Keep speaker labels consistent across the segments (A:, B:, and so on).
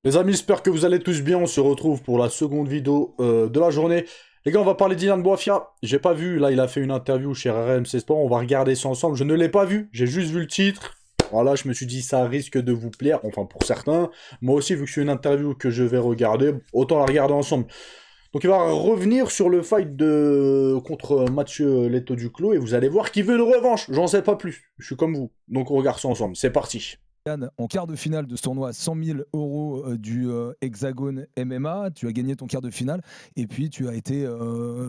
A: Les amis, j'espère que vous allez tous bien. On se retrouve pour la seconde vidéo de la journée. Les gars, on va parler d'Ilian Boafia. J'ai pas vu, là, il a fait une interview chez RMC Sport. On va regarder ça ensemble. Je ne l'ai pas vu, j'ai juste vu le titre. Voilà, je me suis dit, ça risque de vous plaire. Enfin, pour certains. Moi aussi, vu que c'est une interview que je vais regarder, autant la regarder ensemble. Donc, il va revenir sur le fight contre Mathieu Leto Duclos. Et vous allez voir qu'il veut une revanche. J'en sais pas plus. Je suis comme vous. Donc, on regarde ça ensemble. C'est parti.
B: Yann, en quart de finale de ce tournoi, 100 000 euros du Hexagone MMA, tu as gagné ton quart de finale et puis tu as été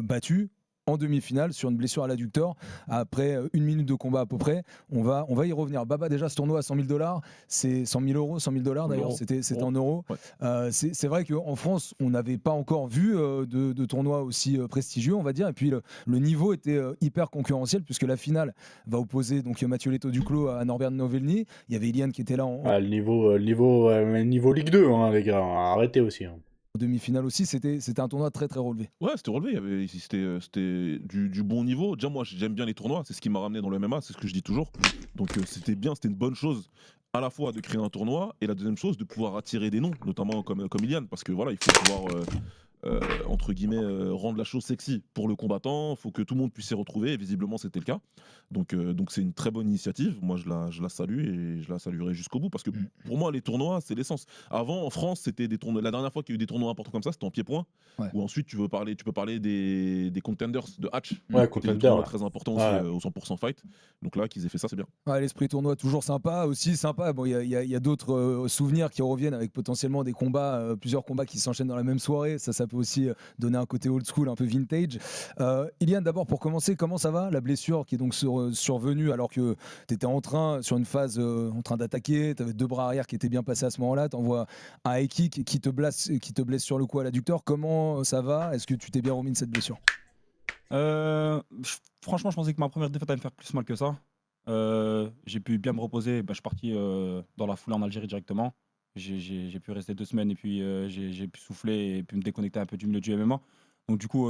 B: battu en demi-finale sur une blessure à l'adducteur après une minute de combat à peu près. On va y revenir. Baba, déjà, ce tournoi à 100 000 $, c'est 100 000 euros, 100 000 $ d'ailleurs, c'était en euros. Ouais. C'est vrai qu'en France, on n'avait pas encore vu de tournoi aussi prestigieux, on va dire. Et puis le niveau était hyper concurrentiel puisque la finale va opposer donc Mathieu Leto Duclos à Norbert Novelny. Il y avait Ilian qui était là
A: Ah, le niveau Ligue 2, hein, les gars. Arrêtez aussi. Hein.
B: Demi-finale aussi, c'était un tournoi très très relevé.
C: Ouais, c'était relevé, c'était du bon niveau. Déjà, moi, j'aime bien les tournois, c'est ce qui m'a ramené dans le MMA, c'est ce que je dis toujours. Donc, c'était bien, c'était une bonne chose à la fois de créer un tournoi et la deuxième chose, de pouvoir attirer des noms, notamment comme Ilian, parce que voilà, il faut pouvoir. Entre guillemets, rendre la chose sexy pour le combattant, il faut que tout le monde puisse s'y retrouver, et visiblement c'était le cas. Donc c'est une très bonne initiative, moi je la salue et je la saluerai jusqu'au bout, parce que pour moi les tournois c'est l'essence. Avant en France c'était des tournois, la dernière fois qu'il y a eu des tournois importants comme ça c'était en pied-point, ouais. Ou ensuite tu peux parler des contenders de Hatch,
A: ouais,
C: des tournois très importants aussi au 100% fight, donc là qu'ils aient fait ça c'est bien.
B: Ouais, l'esprit tournoi toujours sympa, aussi sympa, bon, il y a d'autres souvenirs qui reviennent avec potentiellement des combats, plusieurs combats qui s'enchaînent dans la même soirée, ça peut aussi donner un côté old school, un peu vintage. Ilian, d'abord pour commencer, comment ça va? La blessure qui est donc survenue alors que tu étais sur une phase en train d'attaquer, tu avais deux bras arrière qui étaient bien passés à ce moment-là, tu envoies un high kick qui te blesse sur le coup à l'adducteur. Comment ça va? Est-ce que tu t'es bien remis de cette blessure?
D: Franchement, je pensais que ma première défaite allait me faire plus mal que ça. J'ai pu bien me reposer. Je suis parti dans la foulée en Algérie directement. J'ai pu rester 2 semaines et puis j'ai pu souffler et puis me déconnecter un peu du milieu du MMA. Donc du coup,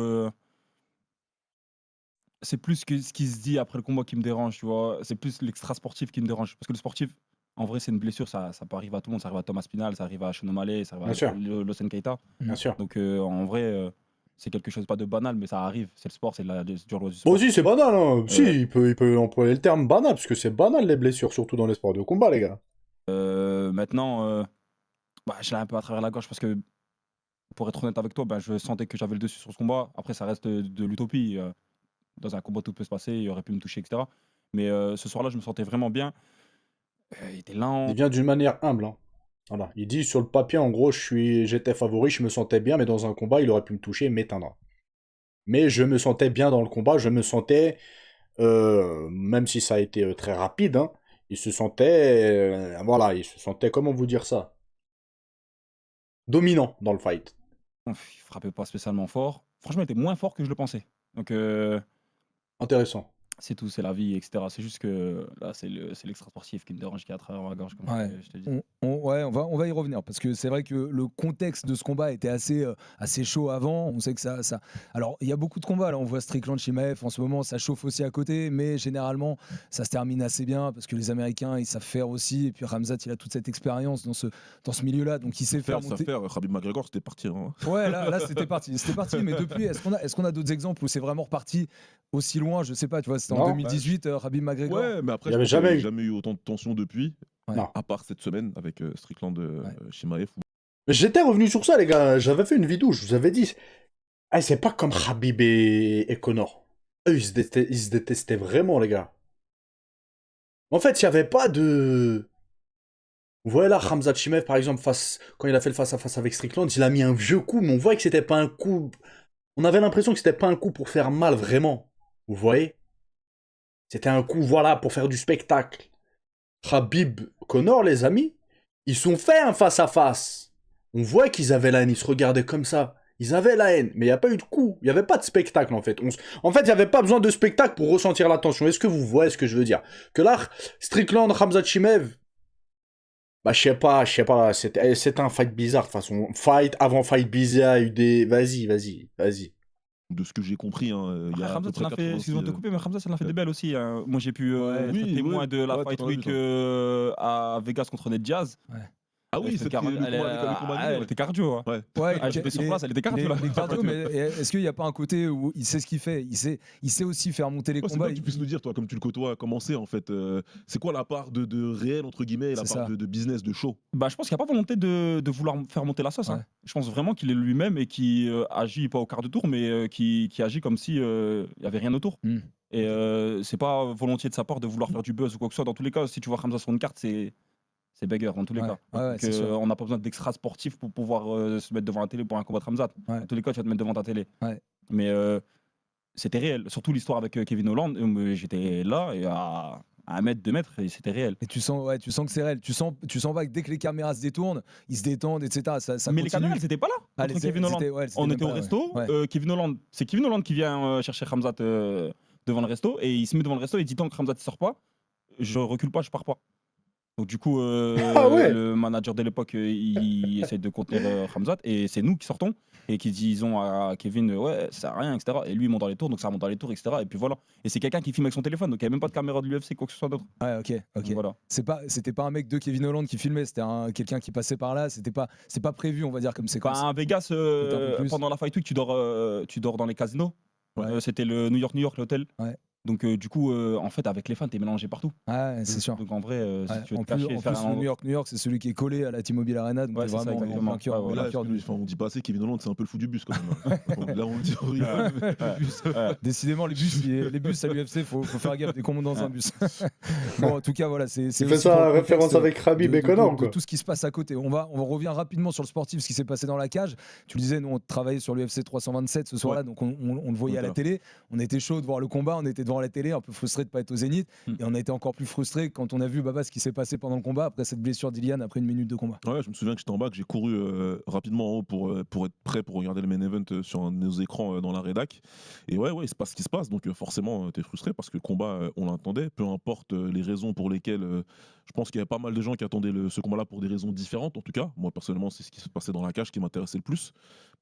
D: c'est plus que ce qui se dit après le combat qui me dérange, tu vois. C'est plus l'extra sportif qui me dérange. Parce que le sportif, en vrai, c'est une blessure, ça peut arriver à tout le monde. Ça arrive à Thomas Spinal, ça arrive à Sean O'Malley, ça arrive à Losen Keita.
A: Bien sûr.
D: Donc en vrai, c'est quelque chose pas de banal, mais ça arrive. C'est le sport, c'est du loi du sport.
A: Bon, si, c'est banal. Hein. Si, il peut employer le terme banal, parce que c'est banal les blessures, surtout dans les sports de combat, les gars.
D: Maintenant, je l'ai un peu à travers la gorge parce que, pour être honnête avec toi, je sentais que j'avais le dessus sur ce combat. Après, ça reste de l'utopie. Dans un combat, tout peut se passer, il aurait pu me toucher, etc. Mais ce soir-là, je me sentais vraiment bien. Il était lent.
A: Il vient d'une manière humble. Hein. Voilà. Il dit sur le papier, en gros, j'étais favori, je me sentais bien, mais dans un combat, il aurait pu me toucher et m'éteindre. Mais je me sentais bien dans le combat, je me sentais, même si ça a été très rapide, hein, il se sentait, comment vous dire ça? Dominant dans le fight.
D: Il frappait pas spécialement fort. Franchement, il était moins fort que je le pensais. Donc,
A: Intéressant.
D: c'est tout, c'est la vie, etc. C'est juste que là, c'est l'extra sportif qui me dérange, qui est à travers ma gorge, comme je te dis.
B: On va y revenir parce que c'est vrai que le contexte de ce combat était assez chaud avant. On sait que ça. Alors, il y a beaucoup de combats. Là, on voit Strickland, Chimaev en ce moment, ça chauffe aussi à côté, mais généralement, ça se termine assez bien parce que les Américains, ils savent faire aussi. Et puis Khamzat, il a toute cette expérience dans ce milieu-là, donc il sait faire monter.
C: Khabib McGregor, c'était parti. Hein.
B: Ouais, là, c'était parti. Mais depuis, est-ce qu'on a d'autres exemples où c'est vraiment reparti aussi loin? Je sais pas, tu vois, c'était en 2018, Khabib McGregor.
C: Ouais, mais après,
A: il n'y avait
C: jamais eu autant de tension depuis, à part cette semaine avec Strickland Chimaev.
A: Mais j'étais revenu sur ça, les gars. J'avais fait une vidéo, je vous avais dit. C'est pas comme Khabib et Conor. Eux, ils se détestaient vraiment, les gars. En fait, il n'y avait pas de... Voilà, Khamzat Chimaev, par exemple, quand il a fait le face-à-face avec Strickland, il a mis un vieux coup, mais on voit que c'était pas un coup... On avait l'impression que c'était pas un coup pour faire mal, vraiment. Vous voyez? C'était un coup, voilà, pour faire du spectacle. Khabib, Conor, les amis, ils sont fait un face-à-face. On voit qu'ils avaient la haine, ils se regardaient comme ça. Ils avaient la haine, mais il n'y a pas eu de coup. Il n'y avait pas de spectacle, en fait. En fait, il n'y avait pas besoin de spectacle pour ressentir la tension. Est-ce que vous voyez ce que je veux dire? Que là, Strickland, Khamzat Chimaev, je sais pas, c'était un fight bizarre, de toute façon. Fight, avant fight bizarre, il y a eu des... Vas-y.
C: De ce que j'ai compris, il y a
D: Khamzat, excuse-moi de te couper, mais Khamzat, ça en a fait des belles aussi. Hein. Moi, j'ai pu être témoin de la Fight Week à Vegas contre Ned Diaz. Ouais.
C: Ah oui,
D: C'était
C: c'était le combat avec Combat
D: elle était cardio.
B: Ouais,
D: J'étais sur place, elle était cardio là.
B: il est cardio, mais est-ce qu'il n'y a pas un côté où il sait ce qu'il fait, il sait aussi faire monter les
C: Ouais, c'est
B: combats.
C: bien que tu puisses nous dire, toi, comme tu le côtoies, comment c'est en fait. C'est quoi la part de réel, entre guillemets, et la
B: C'est
C: part
B: ça.
C: de business, de show?
D: Bah, je pense qu'il n'y a pas volonté de vouloir faire monter la sauce.
B: Ouais.
D: Je pense vraiment qu'il est lui-même et qui agit pas au quart de tour, mais qui agit comme si il n'y avait rien autour.
B: Hmm.
D: Et c'est pas volontiers de sa part de vouloir faire du buzz ou quoi que ce soit. Dans tous les cas, si tu vois Hamza sur une carte, c'est bagarre dans tous les
B: Ouais,
D: cas.
B: ouais,
D: Donc,
B: c'est sûr.
D: on n'a pas besoin d'extra sportif pour pouvoir se mettre devant la télé pour un combat de Hamza.
B: Ouais.
D: Dans tous les cas, tu vas te mettre devant ta télé.
B: Ouais.
D: Mais c'était réel. Surtout l'histoire avec Kevin Holland. J'étais là et à 1 mètre, 2 mètres, et c'était réel.
B: Et tu sens que c'est réel. Tu sens pas que dès que les caméras se détournent, ils se détendent, etc. Ça
D: Mais les
B: continue.
D: caméras, elles n'étaient pas là.
B: Ah,
D: contre
B: elles
D: Kevin Holland.
B: étaient- ouais, elles
D: On
B: étaient
D: était
B: même
D: au
B: pas là,
D: resto.
B: ouais.
D: Kevin Holland, c'est Kevin Holland qui vient chercher Khamzat devant le resto et il se met devant le resto et il dit tant que Khamzat ne sort pas, je recule pas, je pars pas. Donc du coup,
A: Ah ouais.
D: le manager de l'époque, il essaie de contenir Khamzat et c'est nous qui sortons et qui disons à Kevin ouais ça sert à rien, etc. Et lui il monte dans les tours, donc ça monte dans les tours, etc. Et puis voilà. Et c'est quelqu'un qui filme avec son téléphone, donc il n'y a même pas de caméra de l'UFC quoi que ce soit d'autre.
B: Ouais, ok.
D: Donc voilà.
B: C'était pas un mec de Kevin Holland qui filmait, c'était quelqu'un qui passait par là. C'est pas prévu, on va dire, comme séquence.
D: Bah, à Vegas,
B: un peu plus.
D: pendant la Fight Week, tu dors dans les casinos.
B: Ouais.
D: C'était le New York, l'hôtel.
B: Ouais.
D: Donc du coup, en fait, avec les fans, t'es mélangé partout.
B: Ouais, c'est sûr.
D: Donc en vrai,
B: Ouais.
D: si tu veux
B: En
D: te cacher,
B: plus,
D: faire un...
B: le New York, c'est celui qui est collé à la T-Mobile Arena, donc
D: Ouais,
B: t'es
D: c'est ça,
B: vraiment
D: exactement.
B: en plein cœur.
D: Ouais, ouais.
B: plein
C: Là,
B: cœur du-
C: on dit pas assez, Kevin Holland, c'est un peu le fou du bus quand même. Là, on le dit au rigolant.
B: Décidément, les bus à l'UFC, faut faire gaffe dès qu'on monte dans un bus. Bon, en tout cas, voilà, c'est.
A: Tu
B: aussi
A: fais ça
B: pour
A: en
B: le
A: référence
B: contexte
A: avec Khabib
B: de-
A: et
B: de-
A: Conor,
B: de
A: quoi.
B: tout ce qui se passe à côté. On revient rapidement sur le sportif, ce qui s'est passé dans la cage. Tu le disais, nous, on travaillait sur l'UFC 327 ce soir-là, donc on le voyait à la télé. On était chaud de voir le combat, on était devant la télé, un peu frustré de pas être au Zénith, et on a été encore plus frustré quand on a vu Baba ce qui s'est passé pendant le combat après cette blessure d'Ilian après 1 minute de combat.
C: Ouais, je me souviens que j'étais en bas, que j'ai couru rapidement en haut pour être prêt pour regarder le main event sur un de nos écrans dans la rédac. Et ouais, il se passe ce qui se passe, donc forcément t'es frustré parce que le combat, on l'attendait, peu importe les raisons pour lesquelles. Je pense qu'il y avait pas mal de gens qui attendaient ce combat-là pour des raisons différentes, en tout cas. Moi, personnellement, c'est ce qui se passait dans la cage qui m'intéressait le plus.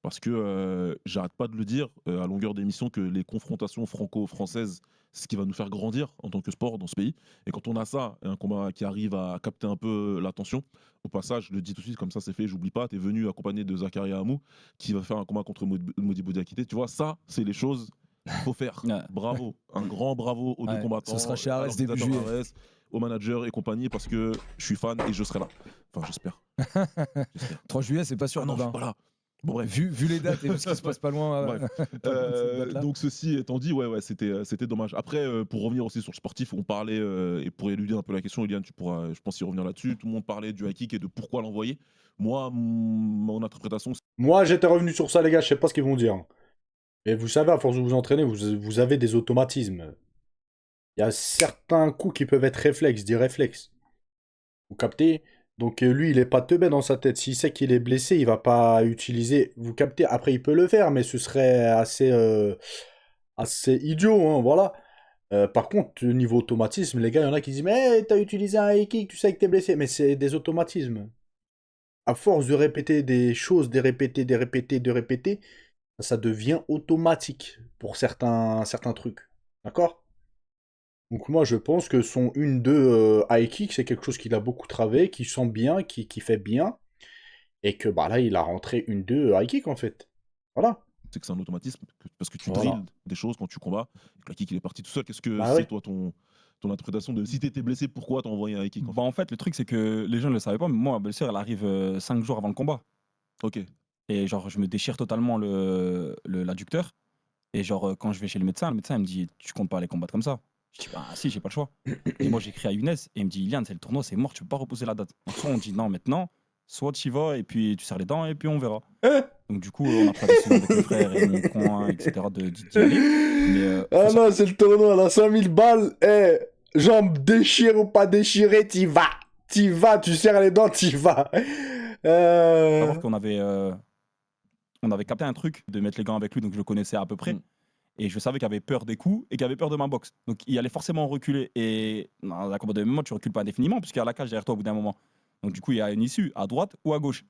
C: Parce que j'arrête pas de le dire à longueur d'émission que les confrontations franco-françaises, c'est ce qui va nous faire grandir en tant que sport dans ce pays. Et quand on a ça, un combat qui arrive à capter un peu l'attention, au passage, je le dis tout de suite, comme ça c'est fait, j'oublie pas, t'es venu accompagné de Zakaria Hamou, qui va faire un combat contre Modibo Diakité. Tu vois, ça, c'est les choses qu'il faut faire.
D: Ouais.
C: Bravo, un grand bravo aux deux combattants.
B: Ce sera chez
C: à
B: Arès début juillet.
C: l'organisateur Arès, aux managers et compagnie, parce que je suis fan et je serai là. Enfin, j'espère.
B: 3 juillet, c'est pas sûr.
C: Ah non, je
B: Baba.
C: suis pas là. Bon, bref.
B: Vu les dates et vu ce qui se passe pas loin.
C: Bref.
B: cette date-là.
C: Donc ceci étant dit, ouais, c'était dommage. Après, pour revenir aussi sur le sportif, on parlait et pour éluder un peu la question, Eliane, tu pourras, je pense, y revenir là-dessus. Tout le monde parlait du high kick et de pourquoi l'envoyer. Moi, mon interprétation,
A: Moi, j'étais revenu sur ça, les gars, je sais pas ce qu'ils vont dire. Et vous savez, à force de vous entraîner, vous avez des automatismes. Il y a certains coups qui peuvent être réflexes, des réflexes. Vous captez? Donc lui, il est pas teubé dans sa tête. S'il sait qu'il est blessé, il va pas utiliser. Vous captez? Après, il peut le faire, mais ce serait assez idiot, hein, voilà. Par contre, niveau automatisme, les gars, il y en a qui disent mais hey, t'as utilisé un high kick, tu sais que t'es blessé. Mais c'est des automatismes. À force de répéter des choses, de répéter, ça devient automatique pour certains trucs. D'accord? Donc moi je pense que son 1-2 high kick, c'est quelque chose qu'il a beaucoup travaillé, qui sent bien, qui fait bien, et que bah là il a rentré 1-2 high kick en fait. Voilà.
C: c'est que c'est un automatisme, parce que tu
A: Voilà.
C: drills des choses quand tu combats. Le kick il est parti tout seul. Qu'est-ce que
A: Bah
C: c'est
A: ouais.
C: toi ton interprétation de si t'étais blessé, pourquoi t'as envoyé un high kick en fait?
D: Bah, en fait, le truc, c'est que les gens ne le savaient pas, mais moi, ma blessure, elle arrive 5 jours avant le combat.
C: Ok.
D: Et genre, je me déchire totalement l'adducteur. Et genre, quand je vais chez le médecin il me dit tu comptes pas aller combattre comme ça. Je dis bah si, j'ai pas le choix. Et moi, j'écris à Younes et il me dit Ilian, c'est le tournoi, c'est mort, tu peux pas repousser la date. Donc, soit on dit non maintenant, soit tu y vas et puis tu serres les dents et puis on verra. Donc du coup, on a pris la décision avec mes frères et mon coin, etc. d'y aller. Mais,
A: Ah
D: faut
A: non, c'est le tournoi, là, 5000 balles, jambes déchirées ou pas déchirées, t'y vas, tu serres les dents, t'y vas.
D: savoir qu'on avait capté un truc de mettre les gants avec lui, donc je le connaissais à peu près. Et je savais qu'il avait peur des coups et qu'il avait peur de ma boxe. Donc il allait forcément reculer. Et dans un combat de MMA, tu recules pas indéfiniment, puisqu'il y a la cage derrière toi au bout d'un moment. Donc du coup, il y a une issue, à droite ou à gauche.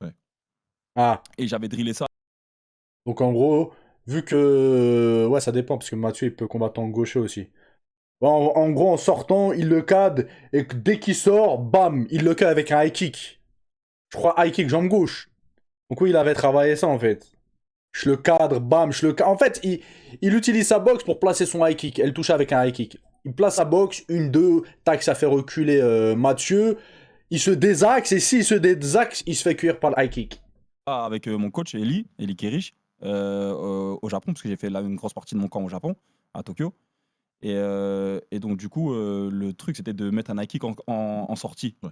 A: Ah,
D: Et j'avais drillé ça.
A: donc en gros, vu que... Ouais, ça dépend, parce que Mathieu, il peut combattre en gaucher aussi. Bon, en gros, en sortant, il le cade, et que dès qu'il sort, bam, il le cade avec un high kick. je crois, high kick, jambe gauche. Donc oui, il avait travaillé ça, en fait. Je le cadre, bam, je le cadre. En fait, il utilise sa boxe pour placer son high kick. Elle touche avec un high kick. Il place sa boxe, 1-2, tac, ça fait reculer Mathieu. Il se désaxe, et s'il se désaxe, il se fait cuire par le high kick.
D: Avec mon coach Eli Kerich, au Japon, parce que j'ai fait là une grosse partie de mon camp au Japon, à Tokyo. Et donc, du coup, le truc, c'était de mettre un high kick en sortie.
C: Ouais.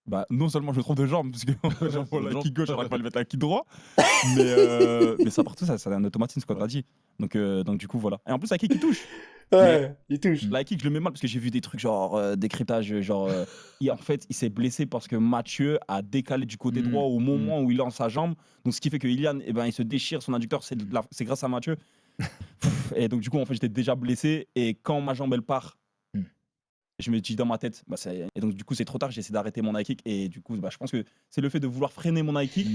D: Bah, non seulement je me trompe de jambe, parce que j'envoie le kick gauche, j'arrive pas à le mettre le kick droit, mais ça partout, ça c'est un automatisme, ce qu'on t'a dit. Donc, du coup, voilà. Et en plus, la kick, il touche.
A: Ouais, il touche.
D: La kick, je le mets mal parce que j'ai vu des trucs genre décryptage, genre en fait, il s'est blessé parce que Mathieu a décalé du côté droit au moment où il lance sa jambe. Donc, ce qui fait que Ilian, eh ben, il se déchire son adducteur, c'est grâce à Mathieu. Et donc, du coup, en fait, j'étais déjà blessé. Et quand ma jambe, elle part, je me dis dans ma tête, et donc, du coup, c'est trop tard, j'ai essayé d'arrêter mon high kick. Et du coup, je pense que c'est le fait de vouloir freiner mon high kick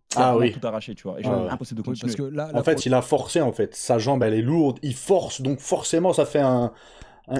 D: qui a vraiment tout arraché, tu vois. Et impossible de continuer.
B: Parce que là,
A: En fait, il a forcé, en fait. Sa jambe, elle est lourde. Il force, donc forcément, ça fait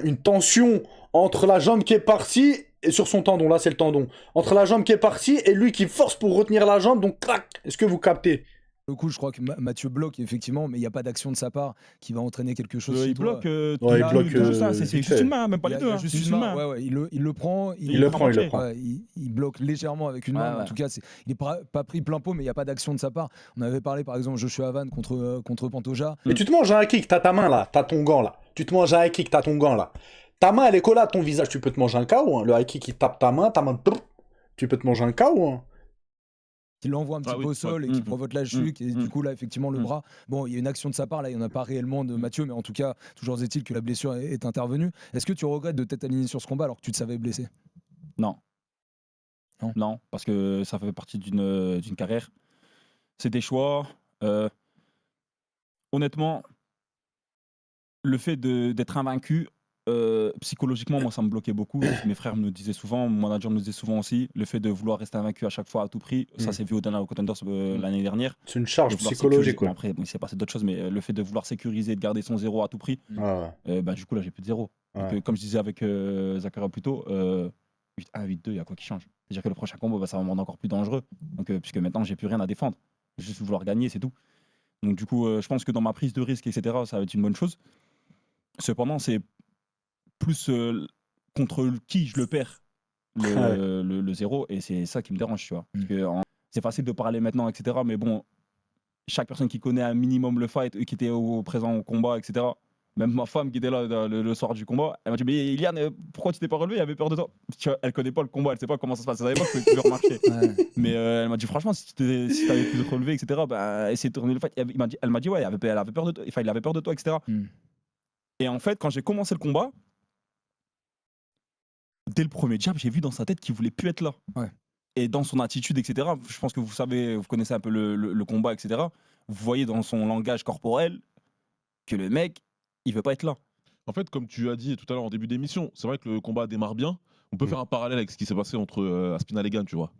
A: une tension entre la jambe qui est partie et sur son tendon. Là, c'est le tendon. Entre la jambe qui est partie et lui qui force pour retenir la jambe. Donc, clac. Est-ce que vous captez?
B: le coup, je crois que Mathieu bloque, effectivement, mais il n'y a pas d'action de sa part qui va entraîner quelque chose chez
D: il
B: toi.
D: bloque.
A: Ouais, il bloque,
D: c'est
A: vite
D: juste
A: fait.
D: une main, même pas
B: Il y
D: les
B: a- il y
D: deux.
B: a
D: hein,
B: juste
D: c'est juste
B: une
D: une
B: main.
D: main.
B: Ouais, il le prend.
A: Il le prend.
B: Ouais, il bloque légèrement avec une main.
D: Ouais.
B: En tout cas, il n'est pas pris plein pot, mais il n'y a pas d'action de sa part. On avait parlé, par exemple, Joshua Havan contre Pantoja.
A: Mais tu te manges un kick, t'as ta main là, t'as ton gant là. Tu te manges un kick, t'as ton gant là. Ta main, elle est collée à ton visage, tu peux te manger un KO. Hein. Le high kick, il tape ta main, tu peux te manger un KO. Hein.
B: Qui l'envoie un petit peu au sol et qui provoque la chute. Et du coup, là, effectivement, le bras. Bon, il y a une action de sa part, là, il n'y en a pas réellement de Mathieu, mais en tout cas, toujours est-il que la blessure est intervenue. Est-ce que tu regrettes de t'être aligné sur ce combat alors que tu te savais blessé?
D: Non, parce que ça fait partie d'une carrière. C'est des choix. Honnêtement, le fait d'être invaincu, psychologiquement, moi, ça me bloquait beaucoup. Mes frères me le disaient souvent, mon manager me le disait souvent aussi. Le fait de vouloir rester invaincu à chaque fois, à tout prix, ça s'est vu au Dana Contenders l'année dernière.
A: C'est une charge
D: De vouloir
A: psychologique.
D: sécuriser-
A: Quoi.
D: Bon, après, il s'est passé d'autres choses, mais le fait de vouloir sécuriser, de garder son zéro à tout prix, du coup, là, j'ai plus de zéro.
A: Ouais.
D: Donc, comme je disais avec Zakaria plus tôt, 8-1, 8-2, il y a quoi qui change? C'est-à-dire que le prochain combo, ça va me rendre encore plus dangereux. Donc, puisque maintenant, j'ai plus rien à défendre. Juste vouloir gagner, c'est tout. Donc, du coup, je pense que dans ma prise de risque, etc., ça va être une bonne chose. Cependant, c'est plus contre qui je le perds, le zéro, et c'est ça qui me dérange, tu vois. Parce que c'est facile de parler maintenant, etc., mais bon, chaque personne qui connaît un minimum le fight, qui était présent au combat, etc., même ma femme qui était là le soir du combat, elle m'a dit, mais Ilian, pourquoi tu t'es pas relevé? Il avait peur de toi. Tu vois, elle connaît pas le combat, elle sait pas comment ça se passe, elle savait pas que tu pouvais remarcher. Mais elle m'a dit, franchement, si tu avais pu te relever, etc., essayer de tourner le fight. Elle m'a dit, ouais, elle avait peur de toi, enfin, il avait peur de toi, etc. Et en fait, quand j'ai commencé le combat, dès le premier jab, j'ai vu dans sa tête qu'il voulait plus être là.
B: Ouais.
D: Et dans son attitude, etc., je pense que vous connaissez un peu le combat, etc., vous voyez dans son langage corporel que le mec, il veut pas être là.
C: En fait, comme tu as dit tout à l'heure en début d'émission, c'est vrai que le combat démarre bien. On peut faire un parallèle avec ce qui s'est passé entre Aspinall et Gane, tu vois.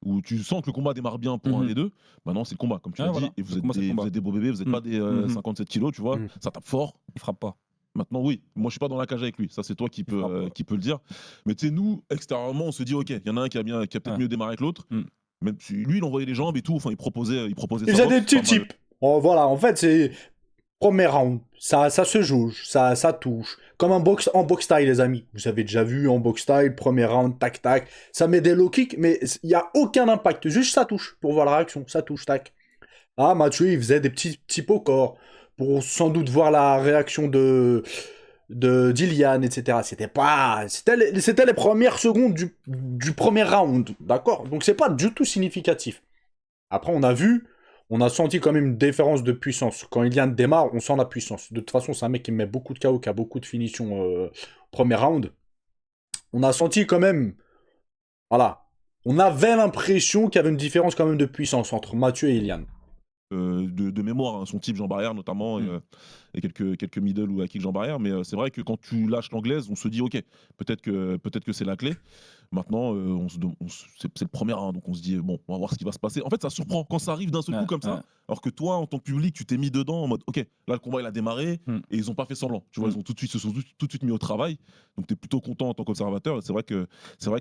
C: Où tu sens que le combat démarre bien pour un des deux. Maintenant, c'est le combat, comme tu l'as dit. Et vous êtes des beaux bébés, vous n'êtes pas des 57 kilos, tu vois. Ça tape fort.
D: Il frappe pas.
C: Maintenant, oui, moi je suis pas dans la cage avec lui, ça c'est toi qui peut le dire. Mais tu sais, nous, extérieurement, on se dit, ok, il y en a un qui a peut-être mieux démarré que l'autre. Même si lui, il envoyait les jambes et tout, enfin, il proposait
A: Il
C: sa
A: faisait des
C: boxe,
A: petits
C: pas mal.
A: types. Oh, voilà, en fait, c'est premier round. Ça se jauge, ça touche. Comme en box style, les amis. Vous avez déjà vu en box style, premier round, tac, tac. Ça met des low kicks, mais il n'y a aucun impact. Juste ça touche pour voir la réaction. Ça touche, tac. Ah, Mathieu, il faisait des petits pots corps pour sans doute voir la réaction d'Ilian, etc. C'était les premières secondes du premier round, d'accord? Donc c'est pas du tout significatif. Après, on a senti quand même une différence de puissance. Quand Ilian démarre, on sent la puissance. De toute façon, c'est un mec qui met beaucoup de KO, qui a beaucoup de finitions au premier round. On a senti quand même... Voilà. On avait l'impression qu'il y avait une différence quand même de puissance entre Mathieu et Ilian.
C: De mémoire, hein, son type Jean Barrière notamment, et quelques middle ou high kick Jean Barrière, mais c'est vrai que quand tu lâches l'anglaise, on se dit ok, peut-être que c'est la clé. Maintenant, c'est le premier round, donc on se dit bon, on va voir ce qui va se passer. En fait, ça surprend quand ça arrive d'un seul coup comme ça, alors que toi, en tant que public, tu t'es mis dedans en mode ok, là le combat il a démarré, et ils ont pas fait semblant. Tu vois, ils ont se sont tout de suite mis au travail, donc tu es plutôt content en tant qu'observateur. C'est vrai que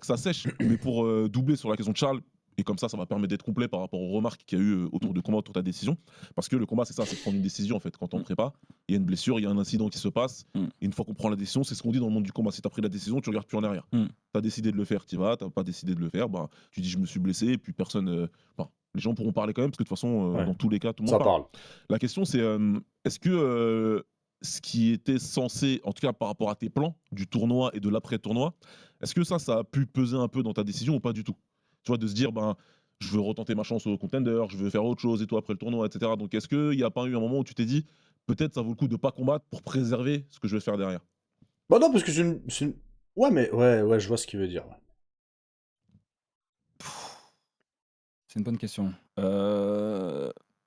C: ça sèche, mais pour doubler sur la question de Charles, Et comme ça va permettre d'être complet par rapport aux remarques qu'il y a eu autour du combat, autour de ta décision. Parce que le combat, c'est ça, c'est prendre une décision en fait. Quand on prépare, il y a une blessure, il y a un incident qui se passe. Et une fois qu'on prend la décision, c'est ce qu'on dit dans le monde du combat. Si tu as pris la décision, tu regardes plus en arrière. Tu as décidé de le faire, tu y vas. Tu n'as pas décidé de le faire, bah, tu dis je me suis blessé. Et puis personne. Les gens pourront parler quand même, parce que de toute façon, dans tous les cas, tout le monde
A: Ça
C: parle.
A: parle.
C: La question, c'est est-ce que ce qui était censé, en tout cas par rapport à tes plans du tournoi et de l'après-tournoi, est-ce que ça a pu peser un peu dans ta décision ou pas du tout? Tu vois, de se dire, ben, je veux retenter ma chance au contender, je veux faire autre chose et tout après le tournoi, etc. Donc est-ce qu'il n'y a pas eu un moment où tu t'es dit, peut-être ça vaut le coup de ne pas combattre pour préserver ce que je vais faire derrière?
A: Bah non, parce que Ouais, mais ouais, je vois ce qu'il veut dire.
D: C'est une bonne question.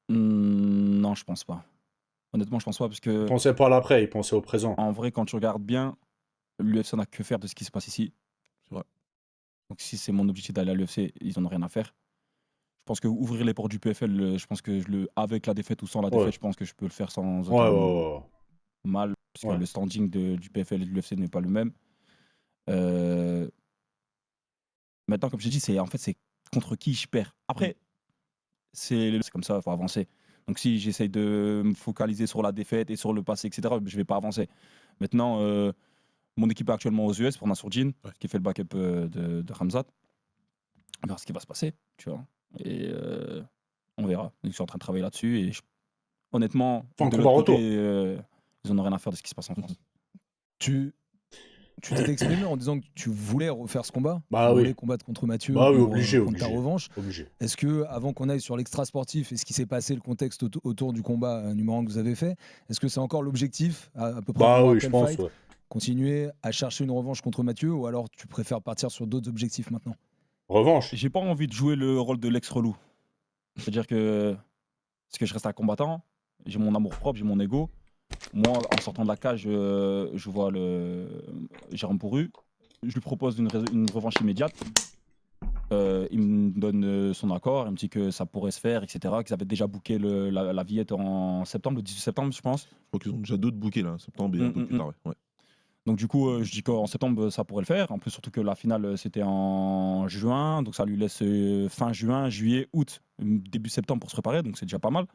D: Non, je pense pas. Honnêtement, je pense pas parce
A: Il
D: que
A: pensait pas à l'après, il pensait au présent.
D: en vrai, quand tu regardes bien, l'UFC n'a que faire de ce qui se passe ici.
C: C'est vrai.
D: Donc si c'est mon objectif d'aller à l'UFC, ils en ont rien à faire. Je pense que ouvrir les portes du PFL, je pense que avec la défaite ou sans la défaite, je pense que je peux le faire sans aucun
A: Ouais.
D: mal, parce que
A: Ouais.
D: le standing du PFL et de l'UFC n'est pas le même. Euh, Maintenant, comme je t'ai dit, c'est contre qui je perds. Après, c'est comme ça, il faut avancer. Donc si j'essaye de me focaliser sur la défaite et sur le passé, etc., je vais pas avancer. Maintenant, mon équipe est actuellement aux US pour Nassourdine, qui fait le backup de Hamzat. On verra ce qui va se passer, tu vois. Et on verra. Donc, je suis en train de travailler là-dessus et honnêtement,
A: Enfin,
D: de
A: combat
D: l'autre côté,
A: retour.
D: ils en ont rien à faire de ce qui se passe en France.
B: Tu t'étais exprimé en disant que tu voulais refaire ce combat,
A: Bah
B: tu
A: oui.
B: voulais combattre contre Mathieu
A: Bah oui,
B: pour
A: obligé,
B: prendre ta
A: obligé.
B: revanche.
A: Obligé.
B: Est-ce que, avant qu'on aille sur l'extra sportif et ce qui s'est passé, le contexte autour du combat numéro 1 que vous avez fait, est-ce que c'est encore l'objectif, à peu près un
A: Bah
B: mois
A: oui,
B: après
A: je
B: le
A: pense,
B: fight,
A: ouais.
B: continuer à chercher une revanche contre Mathieu, ou alors tu préfères partir sur d'autres objectifs maintenant?
A: Revanche.
D: J'ai pas envie de jouer le rôle de l'ex-relou. C'est-à-dire que, parce que je reste un combattant, j'ai mon amour propre, j'ai mon ego. Moi, en sortant de la cage, je vois Jérôme Pourru. Je lui propose une revanche immédiate. Il me donne son accord, il me dit que ça pourrait se faire, etc. Qu'ils avaient déjà booké la Villette en septembre, le 18 septembre, je pense.
C: Je crois qu'ils ont déjà d'autres bookés là, septembre et un peu plus tard. Ouais.
D: Donc du coup, je dis qu'en septembre, ça pourrait le faire. En plus, surtout que la finale, c'était en juin. Donc ça lui laisse fin juin, juillet, août, début septembre pour se préparer. Donc c'est déjà pas mal.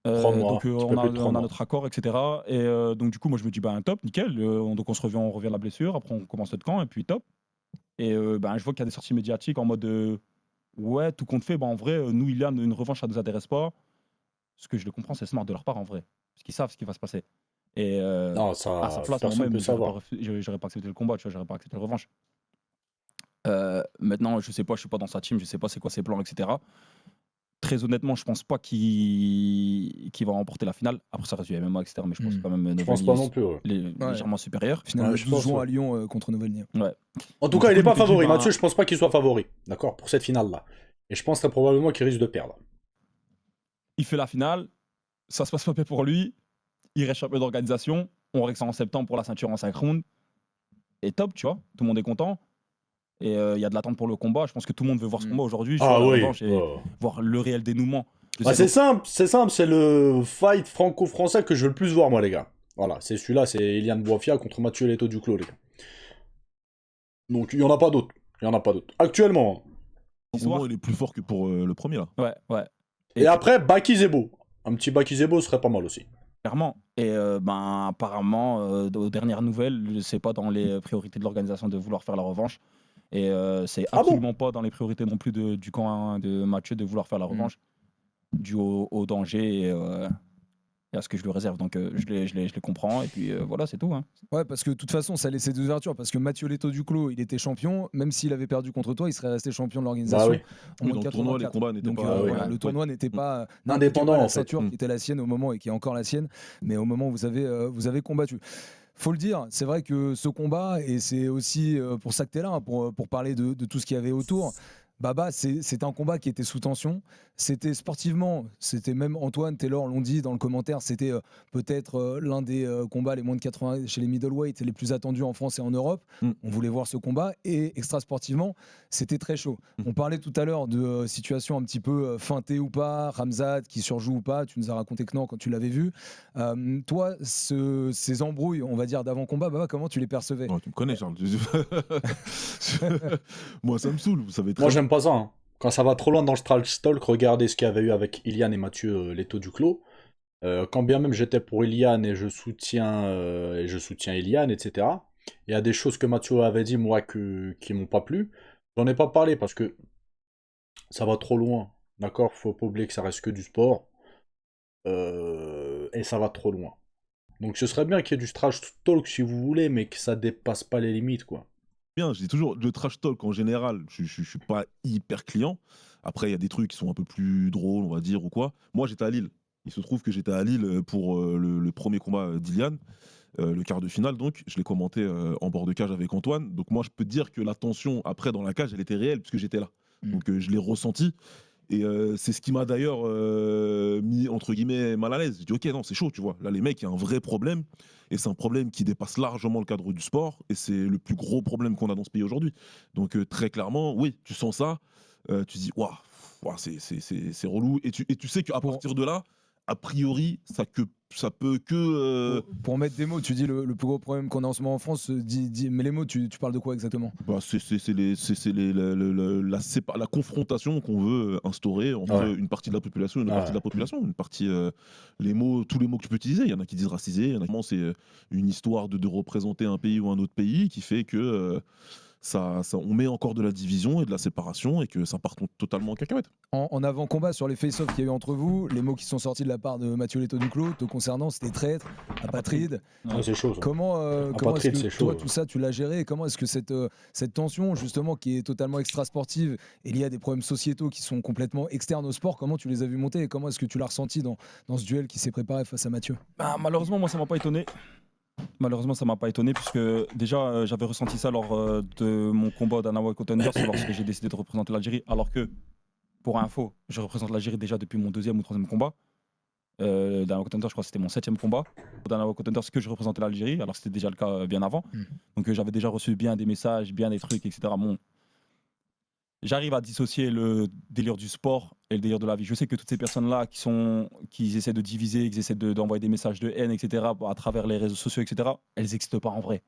A: 3 mois,
D: Donc
A: un petit peu
D: on
A: plus de 3
D: a
A: mois.
D: notre accord, etc. Et donc du coup, moi je me dis, ben top, nickel. Donc on revient à la blessure. Après, on commence notre camp et puis top. Et ben, je vois qu'il y a des sorties médiatiques en mode ouais, tout compte fait, ben, en vrai, nous, Ilian, une revanche, ça ne nous intéresse pas. Ce que je le comprends, c'est smart de leur part en vrai. Parce qu'ils savent ce qui va se passer. Et
A: Non,
D: à sa
A: ça,
D: place,
A: personne
D: moi-même,
A: peut savoir.
D: j'aurais pas accepté le combat, tu vois, j'aurais pas accepté la revanche. Maintenant, je sais pas, je suis pas dans sa team, je sais pas c'est quoi ses plans, etc. Très honnêtement, je pense pas qu'il va remporter la finale. Après, ça reste du MMA, etc. Mais je pense quand même
A: Je pense pas non plus, ouais.
D: légèrement supérieur.
B: Finalement,
A: Ouais, je
B: 12
A: pense,
B: juin
A: ouais.
B: à Lyon contre Novelny.
D: Ouais.
A: En tout
D: Donc,
A: cas,
D: du
A: il
D: coup,
A: est pas
D: je me dis,
A: favori.
D: ben,
A: Mathieu, je pense pas qu'il soit favori. D'accord, pour cette finale-là. Et je pense très probablement qu'il risque de perdre.
D: il fait la finale, ça se passe pas bien pour lui, il reste champion d'organisation, on règle ça en septembre pour la ceinture en 5 rounds, et top, tu vois, tout le monde est content, et il y a de l'attente pour le combat, je pense que tout le monde veut voir ce combat aujourd'hui, je vois
A: Ah
D: la
A: oui.
D: revanche et voir le réel dénouement. de
A: Ah,
D: cette-
A: c'est simple, c'est le fight franco-français que je veux le plus voir, moi, les gars. Voilà, c'est celui-là, c'est Eliane Boafia contre Mathieu Leto Duclos, les gars. Donc, il y en a pas d'autres. Il y en a pas d'autres. Actuellement.
C: Au moins, il est plus fort que pour le premier là.
D: Ouais.
A: Et après, Baki Zebo. Un petit Baki Zebo serait pas mal aussi.
D: Clairement. Et ben, apparemment, aux dernières nouvelles, c'est pas dans les priorités de l'organisation de vouloir faire la revanche. Et c'est absolument pas dans les priorités non plus du camp de Mathieu de vouloir faire la revanche, dû au danger et à ce que je lui réserve. Donc je les comprends. Et puis voilà, c'est tout. Hein.
B: Ouais, parce que de toute façon, ça laissait des ouvertures. Parce que Mathieu Leto Duclos, il était champion. Même s'il avait perdu contre toi, il serait resté champion de l'organisation.
A: Bah oui.
B: En
C: Oui,
B: moins
C: dans
B: de
C: le tournoi, les
B: 84.
C: combats n'étaient
B: Donc,
C: pas.
B: voilà,
A: ouais.
B: le tournoi n'était pas
A: Indépendant,
B: la
A: en fait.
B: ceinture qui était la sienne au moment et qui est encore la sienne. Mais au moment où vous avez combattu. Faut le dire, c'est vrai que ce combat, et c'est aussi pour ça que tu es là, hein, pour parler de tout ce qu'il y avait autour. Baba, c'est un combat qui était sous tension. C'était sportivement, c'était même Antoine, Taylor l'ont dit dans le commentaire, c'était peut-être l'un des combats les moins de 80 chez les middleweight les plus attendus en France et en Europe. On voulait voir ce combat et extra sportivement, c'était très chaud. On parlait tout à l'heure de situations un petit peu feintées ou pas, Ramzat qui surjoue ou pas. Tu nous as raconté que non quand tu l'avais vu. Toi, ces embrouilles, on va dire d'avant-combat, Baba, comment tu les percevais?
C: Oh, tu me connais, Charles. Moi, ça me saoule, vous savez très
A: Moi,
C: bien.
A: j'aime pas ça. Hein. quand ça va trop loin dans le trash talk, regardez ce qu'il y avait eu avec Ilian et Mathieu Leto Duclos. Quand bien même j'étais pour Ilian et je soutiens Ilian, etc. Il y a des choses que Mathieu avait dit, moi, qui m'ont pas plu. J'en ai pas parlé parce que ça va trop loin. D'accord? Faut pas oublier que ça reste que du sport. Et ça va trop loin. Donc ce serait bien qu'il y ait du trash talk si vous voulez, mais que ça dépasse pas les limites, quoi.
C: Bien, je dis toujours, le trash talk en général, je suis pas hyper client. Après, il y a des trucs qui sont un peu plus drôles, on va dire, ou quoi. Moi, j'étais à Lille. Il se trouve que j'étais à Lille pour le premier combat d'Ilian, le quart de finale, donc. Je l'ai commenté en bord de cage avec Antoine. Donc, moi, je peux te dire que la tension, après, dans la cage, elle était réelle, puisque j'étais là. Donc, je l'ai ressenti. Et c'est ce qui m'a d'ailleurs mis, entre guillemets, mal à l'aise. Je dis, ok, non, c'est chaud, tu vois. Là, les mecs, il y a un vrai problème. Et c'est un problème qui dépasse largement le cadre du sport. Et c'est le plus gros problème qu'on a dans ce pays aujourd'hui. Donc, très clairement, oui, tu sens ça. Tu dis, waouh, c'est relou. Et tu sais qu'à partir de là, a priori, ça peut que.
B: Pour mettre des mots, tu dis le plus gros problème qu'on a en ce moment en France, mais les mots, tu parles de quoi exactement?
C: Bah, la confrontation qu'on veut instaurer entre
A: Ouais.
C: une partie de la population et une
A: Ouais.
C: partie de la population. Une partie, tous les mots que tu peux utiliser. Il y en a qui disent racisé, il y en a qui c'est une histoire de représenter un pays ou un autre pays qui fait que on met encore de la division et de la séparation et que ça part totalement en cacahuète.
B: En avant-combat sur les face-off qu'il y a eu entre vous, les mots qui sont sortis de la part de Mathieu Leto Duclos te concernant, c'était traître, apatride.
A: Ouais, c'est chaud, ça.
B: Comment est-ce
A: Apatride,
B: que
A: c'est
B: toi,
A: chaud.
B: tout ça, tu l'as géré? Et comment est-ce que cette tension, justement, qui est totalement extra-sportive et liée à des problèmes sociétaux qui sont complètement externes au sport, comment tu les as vus monter et comment est-ce que tu l'as ressenti dans ce duel qui s'est préparé face à Mathieu?
D: Bah, malheureusement, moi, ça m'a pas étonné. Malheureusement, ça m'a pas étonné puisque déjà j'avais ressenti ça lors de mon combat au Dana White Contenders lorsque j'ai décidé de représenter l'Algérie. Alors que, pour info, je représente l'Algérie déjà depuis mon 2e ou 3e combat. Dana White Contenders, je crois que c'était mon 7e combat. Au Dana White Contenders, que je représentais l'Algérie, alors que c'était déjà le cas bien avant. Donc j'avais déjà reçu bien des messages, bien des trucs, etc. Bon, j'arrive à dissocier le délire du sport et le délire de la vie. Je sais que toutes ces personnes-là qui essaient de diviser, qui essaient d'envoyer des messages de haine, etc., à travers les réseaux sociaux, etc., elles n'existent pas en vrai.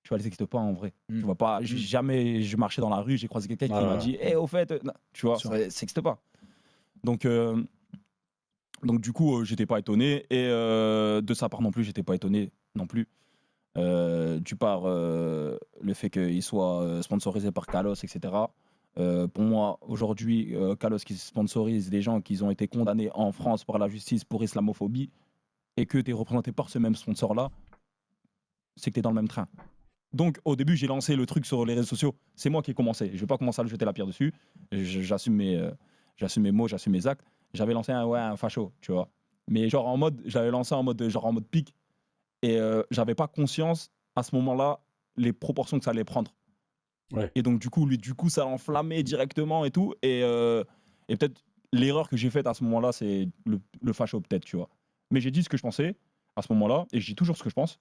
D: Tu vois, elles n'existent pas en vrai. Tu vois pas, jamais je marchais dans la rue, j'ai croisé quelqu'un qui m'a dit au fait, non, tu vois, ça n'existe pas. Donc du coup, j'étais pas étonné. Et de sa part non plus, j'étais pas étonné non plus. Du par le fait qu'il soit sponsorisé par Kalos, etc. Pour moi, aujourd'hui, Kalos qui sponsorise des gens qui ont été condamnés en France par la justice pour islamophobie et que tu es représenté par ce même sponsor-là, c'est que tu es dans le même train. Donc, au début, j'ai lancé le truc sur les réseaux sociaux. C'est moi qui ai commencé. Je ne vais pas commencer à le jeter la pierre dessus. J'assume mes mots, j'assume mes actes. J'avais lancé un facho, tu vois. Mais genre j'avais lancé en mode pique. Et j'avais pas conscience à ce moment-là les proportions que ça allait prendre.
A: Ouais.
D: Et donc du coup ça a enflammé directement et tout. Et peut-être l'erreur que j'ai faite à ce moment-là, c'est le facho peut-être, tu vois. Mais j'ai dit ce que je pensais à ce moment-là et je dis toujours ce que je pense.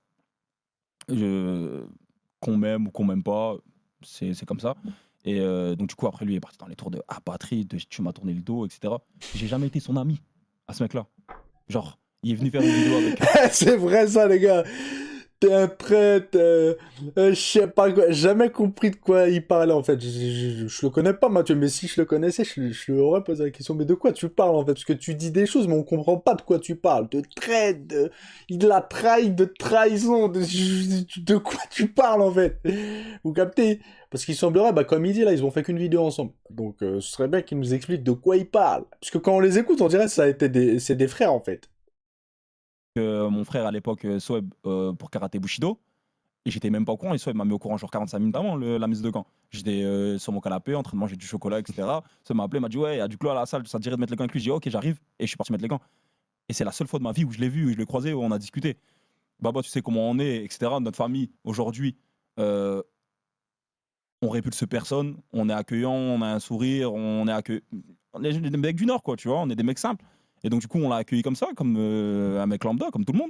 D: Qu'on m'aime ou qu'on m'aime pas, c'est comme ça. Et donc du coup après lui il est parti dans les tours de patrie, de tu m'as tourné le dos, etc. J'ai jamais été son ami à ce mec-là. Genre il est venu faire une vidéo avec.
A: C'est vrai ça, les gars. T'es un traître. Je sais pas quoi. Jamais compris de quoi il parlait en fait. Je le connais pas, Mathieu, mais si je le connaissais, je lui aurais posé la question. Mais de quoi tu parles en fait? Parce que tu dis des choses, mais on comprend pas de quoi tu parles. De traite, il l'a trahi, de trahison. De quoi tu parles en fait? Vous captez? Parce qu'il semblerait, bah, comme il dit là, ils ont fait qu'une vidéo ensemble. Donc ce serait bien qu'il nous explique de quoi il parle. Parce que quand on les écoute, on dirait que c'est des frères en fait.
D: Mon frère à l'époque Soeb pour karaté Bushido et j'étais même pas au courant et Soeb m'a mis au courant genre 45 minutes avant la mise de camp. J'étais sur mon canapé en train de manger du chocolat, etc. Ça m'a appelé, m'a dit ouais, il y a du clos à la salle, ça te dirait de mettre les gants avec lui. J'ai dit ok, j'arrive et je suis parti mettre les gants. Et c'est la seule fois de ma vie où je l'ai vu, où je l'ai croisé, où on a discuté. Baba, tu sais comment on est, etc. Notre famille aujourd'hui, on répulse personne, on est accueillant, on a un sourire, on est des mecs du Nord, quoi, tu vois, on est des mecs simples. Et donc, du coup, on l'a accueilli comme ça, comme un mec lambda, comme tout le monde.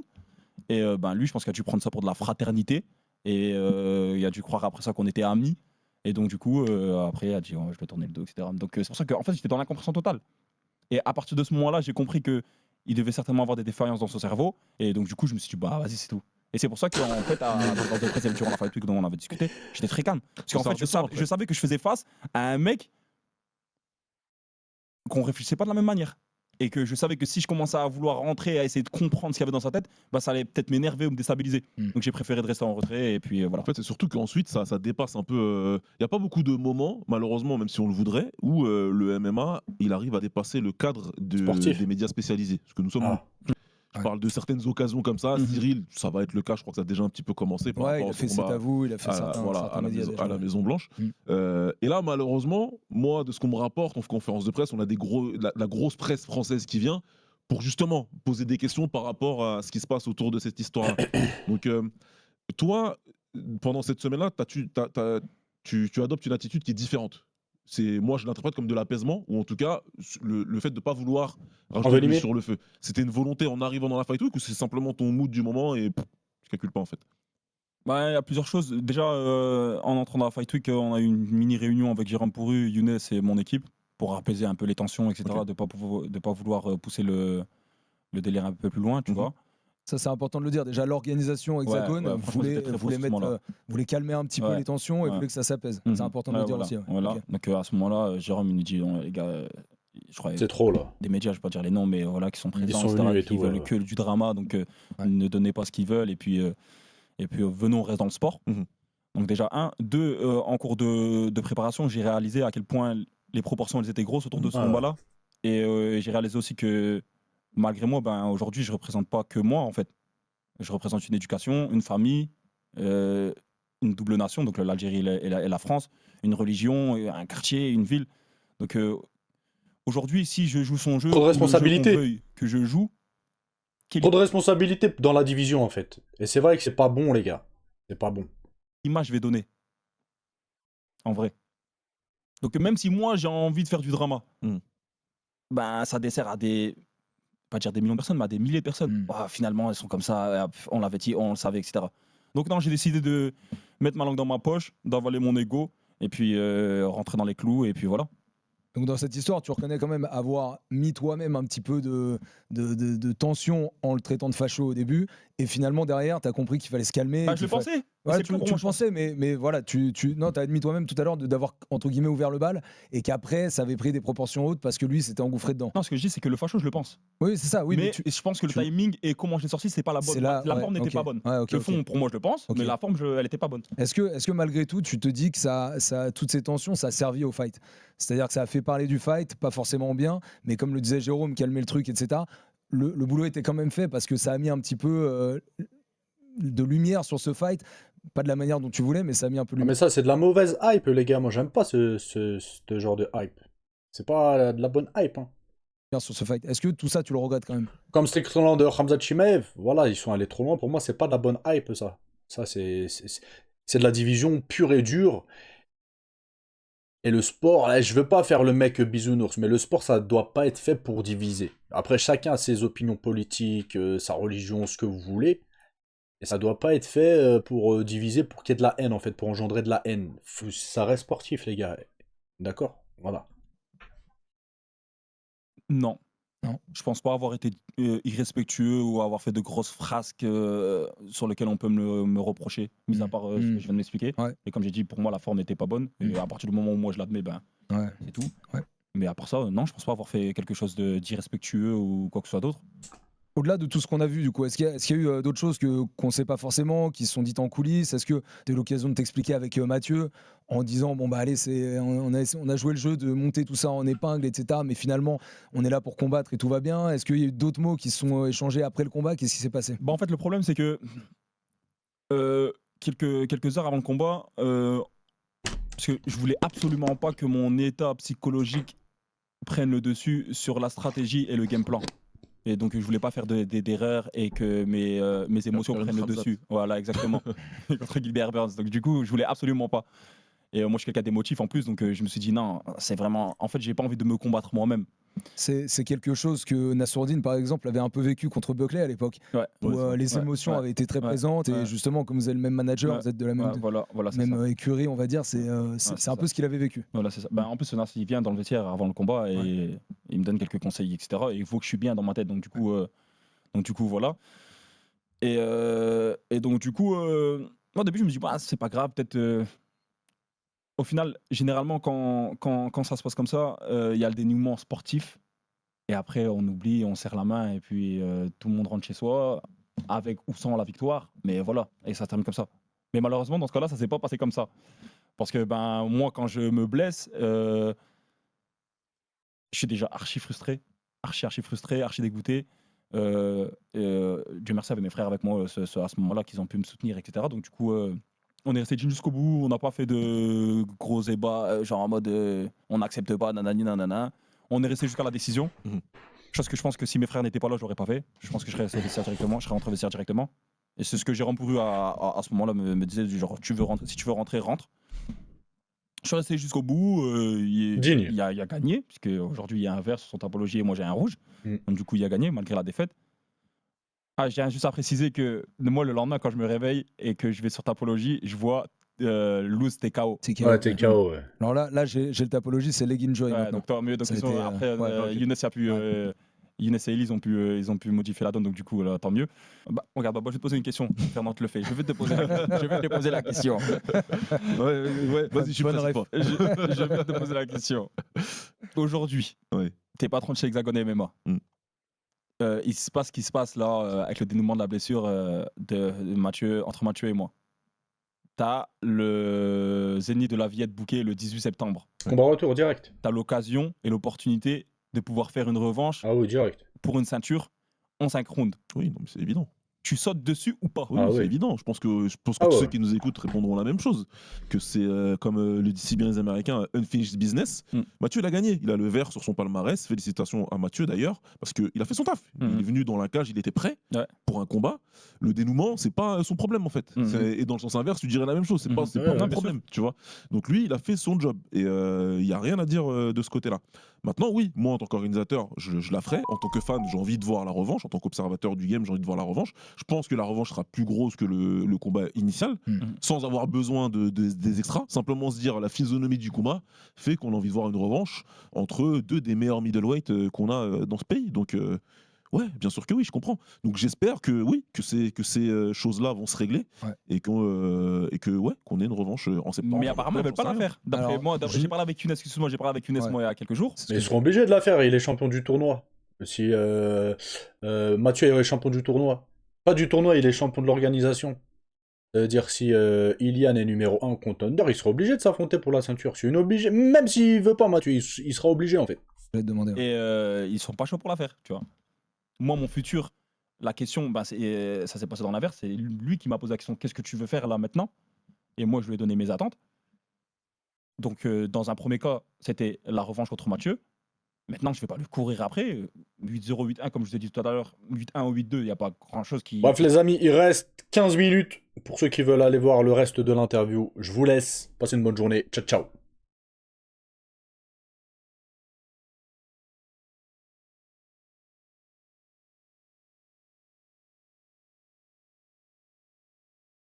D: Et lui, je pense qu'il a dû prendre ça pour de la fraternité. Et il a dû croire après ça qu'on était amis. Et donc, du coup, après, il a dit, je vais tourner le dos, etc. Donc, c'est pour ça qu'en fait, j'étais dans l'incompréhension totale. Et à partir de ce moment-là, j'ai compris qu'il devait certainement avoir des défaillances dans son cerveau. Et donc, du coup, je me suis dit, bah, vas-y, c'est tout. Et c'est pour ça qu'en fait, dans le 13e durant la fight week dont on avait discuté, j'étais très calme. Parce qu'en fait, je savais que je faisais face à un mec qu'on réfléchissait pas de la même manière. Et que je savais que si je commençais à vouloir rentrer, à essayer de comprendre ce qu'il y avait dans sa tête, bah, ça allait peut-être m'énerver ou me déstabiliser. Donc j'ai préféré de rester en retrait et puis voilà.
C: En fait, c'est surtout qu'ensuite, ça dépasse un peu. Il n'y a pas beaucoup de moments, malheureusement, même si on le voudrait, où le MMA, il arrive à dépasser le cadre
A: Sportif.
C: des médias spécialisés. Parce que nous sommes.
A: Ah.
C: Je parle de certaines occasions comme ça.
D: Mhm.
C: Cyril, ça va être le cas. Je crois que ça a déjà un petit peu commencé par
B: Ouais,
C: rapport
B: il
C: à
B: a
C: son
B: fait C'est
C: combat
B: à vous, il a fait
C: à,
B: certains,
C: voilà,
B: certains
C: à la
B: médias
C: maison,
B: déjà.
C: à la
B: ouais.
C: Maison Blanche.
B: Mm.
C: Et là, malheureusement, moi, de ce qu'on me rapporte en conférence de presse, on a la grosse presse française qui vient pour justement poser des questions par rapport à ce qui se passe autour de cette histoire-là. Donc, toi, pendant cette semaine-là, tu adoptes une attitude qui est différente. Moi, je l'interprète comme de l'apaisement, ou en tout cas, le fait de ne pas vouloir rajouter de l'huile
A: Envenimé.
C: sur le feu. C'était une volonté en arrivant dans la Fight Week ou c'est simplement ton mood du moment et tu calcules pas en fait?
D: Bah, il y a plusieurs choses. Déjà, en entrant dans la Fight Week, on a eu une mini réunion avec Jérôme Pourru, Younes et mon équipe pour apaiser un peu les tensions, etc.
C: Ok.
D: De pas vouloir pousser le délire un peu plus loin, tu
C: Mhm.
D: vois.
B: Ça, c'est important de le dire. Déjà, l'organisation Hexagone
D: ouais, franchement, c'était très fort, ce moment-là.
B: voulait calmer un petit peu
D: Ouais,
B: les tensions et
D: ouais.
B: voulait que ça s'apaise.
D: Mhm.
B: C'est important de
D: Ouais,
B: le dire
D: voilà,
B: aussi. Ouais.
D: voilà.
B: Ok.
D: Donc à ce moment-là, Jérôme il nous dit les gars, je crois
A: C'est trop là.
D: des médias, je vais pas dire les noms, mais voilà, qui sont présents,
A: sont
D: etc.,
A: venus et
D: qui
A: tout,
D: veulent
A: ouais.
D: que du drama, donc
B: Ouais.
D: ne donnez pas ce qu'ils veulent et puis venons, on reste dans le sport.
C: Mhm.
D: Donc déjà, deux, en cours de préparation, j'ai réalisé à quel point les proportions elles étaient grosses autour de ce
A: Ouais.
D: combat-là. Et j'ai réalisé aussi que malgré moi, ben, aujourd'hui, je représente pas que moi, en fait. Je représente une éducation, une famille, une double nation, donc l'Algérie et la France, une religion, un quartier, une ville. Donc aujourd'hui, si je joue son jeu,
A: Trop de
D: ou le jeu qu'on
A: responsabilité.
D: veuille que je joue, quelle
A: Trop de responsabilité dans la division en fait. Et c'est vrai que c'est pas bon les gars. C'est pas bon.
D: image je vais donner, en vrai? Donc même si moi, j'ai envie de faire du drama, ben, ça dessert à pas dire des millions de personnes, mais à des milliers de personnes. Ah, finalement, elles sont comme ça, on l'avait dit, on le savait, etc. Donc non, j'ai décidé de mettre ma langue dans ma poche, d'avaler mon ego, et puis rentrer dans les clous, et puis voilà.
B: Donc dans cette histoire, tu reconnais quand même avoir mis toi-même un petit peu de tension en le traitant de facho au début, et finalement derrière, tu as compris qu'il fallait se calmer.
D: Bah,
B: et
D: je le
B: qu'il fa-
D: pensais.
B: Ouais,
D: C'est
B: tu
D: con pour
B: le
D: moi, je pense.
B: pensais, mais voilà, non, tu as admis toi-même tout à l'heure d'avoir, entre guillemets, ouvert le bal, et qu'après, ça avait pris des proportions hautes parce que lui s'était engouffré dedans.
D: Non, ce que je dis, c'est que le facho, je le pense.
B: Oui, c'est ça, oui, mais
D: mais je pense que le
B: tu-
D: timing et comment je l'ai sorti, c'est pas la bonne.
B: c'est là,
D: La
B: ouais,
D: forme n'était
B: ok.
D: pas bonne.
B: Ouais, ok,
D: Le
B: ok.
D: fond, pour moi, je le pense,
B: Ok.
D: mais la forme, elle était pas bonne.
B: Est-ce que malgré tout, tu te dis que toutes ces tensions, ça a servi au fight? C'est-à-dire que ça a fait parler du fight, pas forcément bien, mais comme le disait Jérôme, calmer le truc, etc. Le boulot était quand même fait parce que ça a mis un petit peu de lumière sur ce fight. Pas de la manière dont tu voulais, mais ça a mis un peu de
A: Ah, mais
B: lumière
A: ça c'est de la mauvaise hype les gars. Moi j'aime pas ce genre de hype. C'est pas de la bonne hype. Hein.
B: sur ce fight. Est-ce que tout ça, tu le regrettes quand même?
A: Comme Strickland de Khamzat Chimaev, voilà, ils sont allés trop loin. Pour moi, c'est pas de la bonne hype, ça. Ça, c'est de la division pure et dure. Et le sport, là, je veux pas faire le mec bisounours, mais le sport, ça doit pas être fait pour diviser. Après, chacun a ses opinions politiques, sa religion, ce que vous voulez. Et ça doit pas être fait pour diviser, pour qu'il y ait de la haine, en fait, pour engendrer de la haine. Ça reste sportif, les gars. D'accord? Voilà.
D: Non.
B: Non.
D: Je pense pas avoir été irrespectueux ou avoir fait de grosses frasques sur lesquelles on peut me reprocher, mis à part ce que je viens de m'expliquer.
B: Ouais.
D: Et comme j'ai dit, pour moi, la forme n'était pas bonne. Et à partir du moment où moi je l'admets, ben,
B: Ouais.
D: c'est tout.
B: Ouais.
D: Mais à part ça, non, je pense pas avoir fait quelque chose d'irrespectueux ou quoi que ce soit d'autre.
B: Au-delà de tout ce qu'on a vu, du coup, est-ce qu'il y a eu d'autres choses qu'on ne sait pas forcément, qui se sont dites en coulisses? Est-ce que tu as eu l'occasion de t'expliquer avec Mathieu en disant bon bah allez, on a joué le jeu de monter tout ça en épingle, etc. Mais finalement, on est là pour combattre et tout va bien. Est-ce qu'il y a eu d'autres mots qui se sont échangés après le combat? Qu'est-ce qui s'est passé?
D: Bah, en fait, le problème, c'est que quelques heures avant le combat, parce que je voulais absolument pas que mon état psychologique prenne le dessus sur la stratégie et le game plan. Et donc, je voulais pas faire d'erreurs et que mes émotions
C: Faire une
D: prennent le
C: Khamzat.
D: dessus. Voilà, exactement. Contre Gilbert Burns. Donc, du coup, je voulais absolument pas. Et moi, je suis quelqu'un d'émotif en plus, donc je me suis dit non, c'est vraiment. En fait, j'ai pas envie de me combattre moi-même.
B: C'est quelque chose que Nassourdine, par exemple, avait un peu vécu contre Buckley à l'époque,
D: Ouais.
B: où les
D: Ouais,
B: émotions
D: ouais,
B: avaient été très
D: ouais,
B: présentes. Et
D: ouais.
B: justement, comme vous avez le même manager,
D: Ouais,
B: vous êtes de la
D: ouais,
B: même,
D: voilà, c'est
B: même
D: ça.
B: écurie, on va dire, c'est
D: c'est
B: un peu
D: ça.
B: ce qu'il avait vécu.
D: Voilà, c'est ça. Ben, en plus, Nas, il vient dans le vestiaire avant le combat et il me donne quelques conseils, etc. Et il faut que je suis bien dans ma tête. Donc, du coup, voilà. Et donc, du coup, moi, au début, je me dis, bah, c'est pas grave, peut-être Au final, généralement, quand ça se passe comme ça, il y a le dénouement sportif. Et après, on oublie, on serre la main et puis tout le monde rentre chez soi, avec ou sans la victoire. Mais voilà, et ça termine comme ça. Mais malheureusement, dans ce cas-là, ça s'est pas passé comme ça. Parce que ben, moi, quand je me blesse, je suis déjà archi frustré. Archi frustré, archi dégoûté. Dieu merci, avec mes frères avec moi à ce moment-là, qu'ils ont pu me soutenir, etc. Donc du coup, on est resté jusqu'au bout. On n'a pas fait de gros ébats, genre en mode on n'accepte pas, nanani, nanana. On est resté jusqu'à la décision.
C: Mhm.
D: Chose que je pense que si mes frères n'étaient pas là, je l'aurais pas fait. Je pense que je serais resté au vestiaire directement. Je serais rentré au vestiaire directement. Et c'est ce que Jérôme Pourru à ce moment-là me disait du genre tu veux rentrer, si tu veux rentrer, rentre. Je suis resté jusqu'au bout.
A: Digne.
D: Il a gagné, puisque aujourd'hui il y a un vert sur son tapologie et moi j'ai un rouge.
A: Mm.
D: Donc du coup il a gagné malgré la défaite. Ah, j'ai juste à préciser que moi le lendemain quand je me réveille et que je vais sur tapologie, je vois Luz TKO.
B: C'est qu'il y
A: Ouais,
B: a-
A: t'es KO, ouais.
B: Alors là j'ai le tapologie, c'est Leg Enjoy
D: Ouais,
B: maintenant.
D: donc tant mieux. Donc
B: Ça a
D: ils ont-
B: été,
D: après,
B: ouais, ok.
D: Younes a pu, Younes et Elise ils ont pu modifier la donne, donc du coup, là, tant mieux. Bah, regarde, moi, je vais te poser une question. Fernand te le fait. Je vais te poser la question.
C: Ouais, vas-y, je suis
B: Bonne
C: prêt cette
B: ref.
C: fois.
D: Je vais te poser la question. Aujourd'hui,
C: Ouais.
D: t'es patron de chez Hexagone MMA.
C: Mm.
D: Il se passe ce qui se passe là avec le dénouement de la blessure de Mathieu, entre Mathieu et moi. T'as le Zénith de la Villette booké le 18 septembre.
A: Combat retour direct.
D: T'as l'occasion et l'opportunité de pouvoir faire une revanche
A: Ah oui, direct.
D: pour une ceinture en 5 rounds.
C: Oui, non, mais c'est évident.
D: Tu sautes dessus ou pas?
C: Oui,
A: Ah
C: c'est
A: ouais.
C: évident. Je pense que
A: Ah
C: tous
A: ouais.
C: ceux qui nous écoutent répondront la même chose. Que c'est, comme le disent si bien les Américains, unfinished business.
D: Mm.
C: Mathieu, il a gagné. Il a le vert sur son palmarès. Félicitations à Mathieu d'ailleurs, parce qu'il a fait son taf.
D: Mm.
C: Il est venu dans la cage, il était prêt
D: Ouais.
C: pour un combat. Le dénouement, c'est pas son problème en fait.
D: Mm.
C: Et dans le sens inverse, tu dirais la même chose. C'est
D: Mm.
C: pas, c'est
A: Ouais,
C: pas
A: ouais,
C: un
A: bien
C: problème, tu vois. Donc lui, il a fait son job. Et il n'y a rien à dire de ce côté-là. Maintenant, oui, moi en tant qu'organisateur, je la ferai. En tant que fan, j'ai envie de voir la revanche. En tant qu'observateur du game, j'ai envie de voir la revanche. Je pense que la revanche sera plus grosse que le combat initial, sans avoir besoin des extras. Simplement se dire la physionomie du combat fait qu'on a envie de voir une revanche entre deux des meilleurs middleweight qu'on a dans ce pays. Donc ouais, bien sûr que oui, je comprends. Donc j'espère que oui, que ces choses-là vont se régler
B: Ouais.
C: et qu'on ait une revanche en septembre.
D: Mais apparemment, ils veulent pas la faire. D'après
B: Alors,
D: moi,
B: j'ai-
D: j'ai parlé avec Younes, excuse-moi, j'ai parlé avec Younes
B: Ouais.
D: moi il y a quelques jours.
B: C'est ce
A: Mais
B: que
A: ils seront obligés de la faire, il est champion du tournoi. Si Mathieu est champion du tournoi. Pas du tournoi, il est champion de l'organisation. C'est-à-dire si Ilian est numéro 1 en contender, il sera obligé de s'affronter pour la ceinture. C'est une obligée. Même s'il veut pas Mathieu, il sera obligé en fait.
B: je vais te demander.
D: Et ils sont pas chauds pour la faire, tu vois. Moi, mon futur, la question, bah, ça s'est passé dans l'inverse. C'est lui qui m'a posé la question, qu'est-ce que tu veux faire là maintenant? Et moi, je lui ai donné mes attentes. Donc, dans un premier cas, c'était la revanche contre Mathieu. Maintenant, je ne vais pas lui courir après. 8-0, 8-1, comme je vous ai dit tout à l'heure, 8-1 ou 8-2, il n'y a pas grand-chose qui...
A: Bref les amis, il reste 15 minutes pour ceux qui veulent aller voir le reste de l'interview. Je vous laisse. Passez une bonne journée. Ciao ciao.